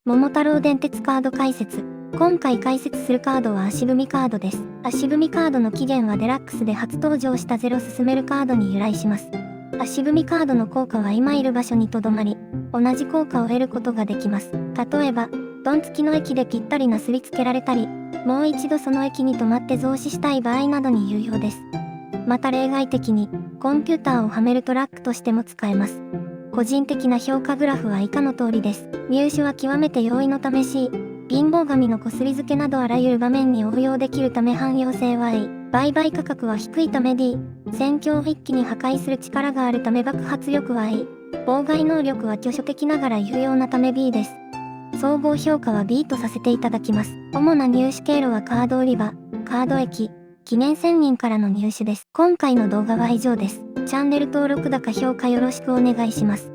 桃太郎電鉄カード解説。今回解説するカードは足踏みカードです。足踏みカードの起源はデラックスで初登場したゼロ進めるカードに由来します。足踏みカードの効果は今いる場所にとどまり、同じ効果を得ることができます。例えば、ドン付きの駅でぴったりなすりつけられたり、もう一度その駅に止まって増資したい場合などに有用です。また例外的に、コンピューターをはめるトラックとしても使えます。個人的な評価グラフは以下の通りです。入手は極めて容易のため C、貧乏神のこすり漬けなどあらゆる場面に応用できるため汎用性は A、売買価格は低いため D、戦況を一気に破壊する力があるため爆発力は A、妨害能力は挙手的ながら有用なため B です。総合評価は B とさせていただきます。主な入手経路はカード売り場、カード駅、記念1000人からの入手です。今回の動画は以上です。チャンネル登録評価よろしくお願いします。